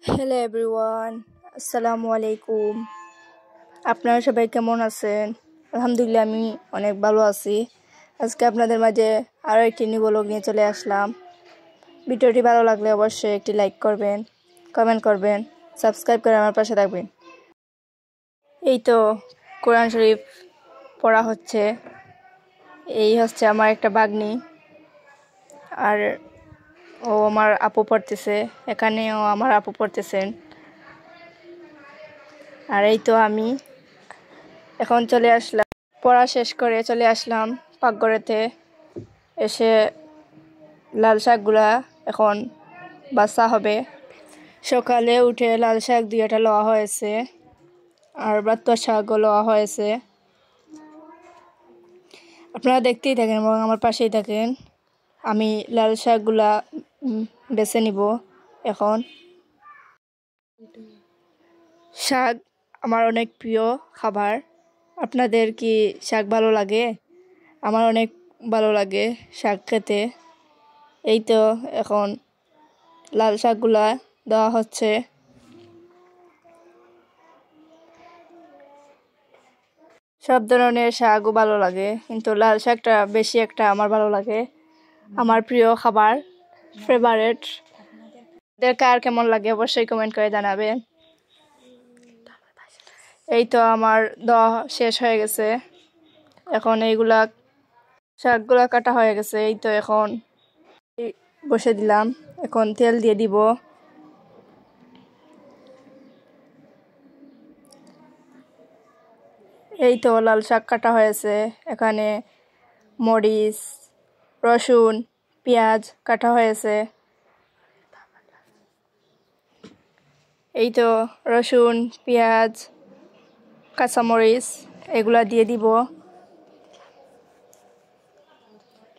Hello everyone, আসসালামু আলাইকুম। আপনারা সবাই কেমন আছেন? আলহামদুলিল্লাহ, আমি অনেক ভালো আছি। আজকে আপনাদের মাঝে আরও একটি নিউ ব্লগ নিয়ে চলে আসলাম। ভিডিওটি ভালো লাগলে অবশ্যই একটি লাইক করবেন, কমেন্ট করবেন, সাবস্ক্রাইব করে আমার পাশে থাকবেন। এই তো কোরআন শরীফ পড়া হচ্ছে। এই হচ্ছে আমার একটা ভাগ্নি, আর ও আমার আপু পড়তেছে। এখানেও আমার আপু পড়তেছেন। আর এই তো আমি এখন চলে আসলাম, পড়া শেষ করে চলে আসলাম পাকঘরেতে। এসে লাল শাকগুলা এখন বাছা হবে। সকালে উঠে লাল শাক দুইটা লওয়া হয়েছে, আর বাতুয়া শাকও লওয়া হয়েছে। আপনারা দেখতেই থাকেন এবং আমার পাশেই থাকেন। আমি লাল শাকগুলা বেছে নিব। এখন শাক আমার অনেক প্রিয় খাবার। আপনাদের কি শাক ভালো লাগে? আমার অনেক ভালো লাগে শাক খেতে। এই তো এখন লাল শাকগুলা দেওয়া হচ্ছে। সব ধরনের শাকও ভালো লাগে, কিন্তু লাল শাকটা বেশি একটা আমার ভালো লাগে। আমার প্রিয় খাবার, ফেভারেট। কার কেমন লাগে অবশ্যই কমেন্ট করে জানাবেন। এই তো আমার দেওয়া শেষ হয়ে গেছে। এখন এইগুলা শাকগুলা কাটা হয়ে গেছে। এই তো এখন বসে দিলাম, এখন তেল দিয়ে দিব। এই তো লাল শাক কাটা হয়েছে। এখানে মরিচ, রসুন, পেঁয়াজ কাটা হয়েছে। এই তো রসুন, পেঁয়াজ, কাঁচামরিচ এগুলা দিয়ে দিব।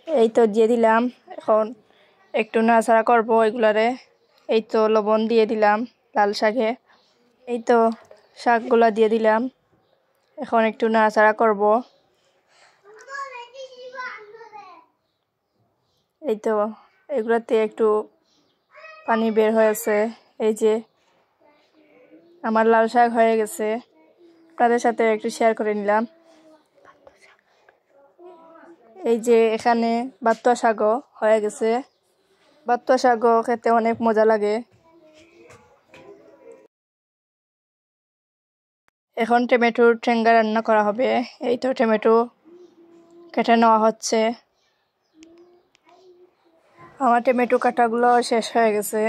এই তো দিয়ে দিলাম। এখন একটু নাড়াচাড়া করবো এগুলারে। এই তো লবণ দিয়ে দিলাম লাল শাকে। এই তো শাকগুলা দিয়ে দিলাম। এখন একটু নাড়াচাড়া করব। এই তো এগুলাতে একটু পানি বের হয়েছে। এই যে আমার লাল শাক হয়ে গেছে। আপনাদের সাথে একটু শেয়ার করে নিলাম। এই যে এখানে বাতুয়া শাকও হয়ে গেছে। বাতুয়া শাকও খেতে অনেক মজা লাগে। এখন টমেটোর ঠেঙ্গা রান্না করা হবে। এই তো টমেটো কেটে নেওয়া হচ্ছে। আমার টমেটো কাটাগুলো শেষ হয়ে গেছে।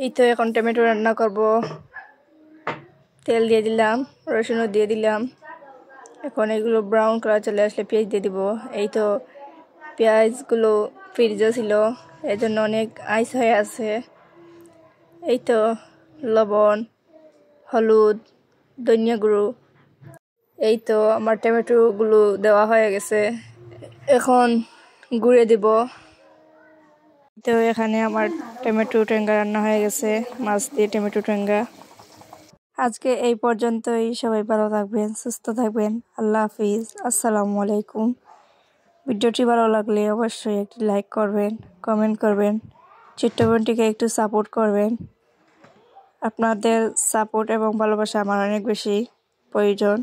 এই তো এখন টমেটো রান্না করব। তেল দিয়ে দিলাম, রসুনও দিয়ে দিলাম। এখন এগুলো ব্রাউন কালার চলে আসলে পেঁয়াজ দিয়ে দিব। এই তো পেঁয়াজগুলো ফ্রিজে ছিল, এই জন্য অনেক আইস হয়ে আছে। এই তো লবণ, হলুদ, ধনিয়া গুঁড়ো। এই তো আমার টমেটোগুলো দেওয়া হয়ে গেছে। এখন গুঁড়ে দিব। তো এখানে আমার টমেটো টেঙ্গা রান্না হয়ে গেছে, মাছ দিয়ে টমেটো টেঙ্গা। আজকে এই পর্যন্তই। সবাই ভালো থাকবেন, সুস্থ থাকবেন। আল্লাহ হাফিজ, আসসালামু আলাইকুম। ভিডিওটি ভালো লাগলে অবশ্যই একটি লাইক করবেন, কমেন্ট করবেন, ছোট্ট বোনটিকে একটু সাপোর্ট করবেন। আপনাদের সাপোর্ট এবং ভালোবাসা আমার অনেক বেশি প্রয়োজন।